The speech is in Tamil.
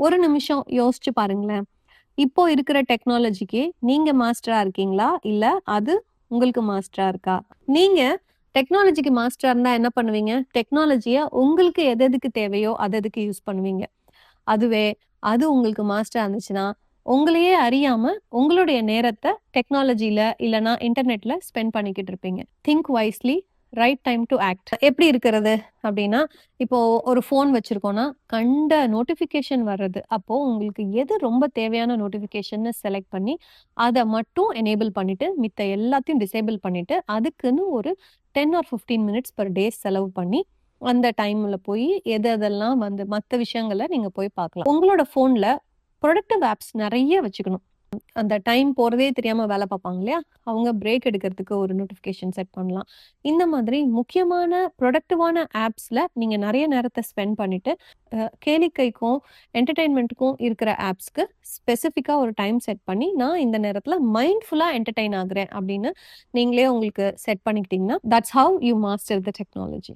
ஒரு நிமிஷம் யோசிச்சு பாருங்களேன். இப்போ இருக்கிற டெக்னாலஜிக்கு நீங்க மாஸ்டரா இருக்கீங்களா? இல்ல அது உங்களுக்கு மாஸ்டரா இருக்கா? நீங்க டெக்னாலஜிக்கு மாஸ்டரா இருந்தா என்ன பண்ணுவீங்க? டெக்னாலஜிய உங்களுக்கு எது எதுக்கு தேவையோ, அது அதுக்கு யூஸ் பண்ணுவீங்க. அதுவே அது உங்களுக்கு மாஸ்டரா இருந்துச்சுன்னா, உங்களையே அறியாம உங்களுடைய நேரத்த டெக்னாலஜில இல்லன்னா இன்டர்நெட்ல ஸ்பெண்ட் பண்ணிக்கிட்டு இருப்பீங்க. Think wisely, right time to act. எப்படி இருக்கிறது அப்படின்னா, இப்போ ஒரு ஃபோன் வச்சிருக்கோம்னா, கண்ட நோட்டிஃபிகேஷன் வர்றது. அப்போ உங்களுக்கு எது ரொம்ப தேவையான நோட்டிஃபிகேஷன்னு செலக்ட் பண்ணி, அத மட்டும் எனேபிள் பண்ணிட்டு, மித்த எல்லாத்தையும் டிசேபிள் பண்ணிட்டு, அதுக்குன்னு ஒரு 10 ஆர் 15 மினிட்ஸ் பெர் டே செலவு பண்ணி அந்த டைம்ல போயி எது எதெல்லாம் வந்து மத்த விஷயங்கள நீங்க போய் பார்க்கலாம். உங்களோட ஃபோன்ல ப்ரொடக்டிவ் ஆப்ஸ் நெறைய வச்சுக்கணும். அந்த டைம் போறதே தெரியாம வேல பார்ப்பாங்க இல்லையா? அவங்க பிரேக் எடுக்கிறதுக்கு ஒரு நோட்டிஃபிகேஷன் செட் பண்ணலாம். இந்த மாதிரி முக்கியமான ப்ரொடக்டிவான ஆப்ஸ்ல நீங்க நெறைய நேரத்த ஸ்பெண்ட் பண்ணிட்டு, கேளிக்கைக்கும், என்டர்டெயின்மென்ட்க்கும் இருக்கிற ஆப்ஸ்க்கு ஸ்பெசிஃபிக்கா ஒரு டைம் செட் பண்ணி, நான் இந்த நேரத்துல மைண்ட்ஃபுல்லா என்டர்டெயின் ஆகுறேன் அப்படின்னு நீங்களே உங்களுக்கு செட் பண்ணிக்கிட்டீங்கன்னா, that's how you master the technology.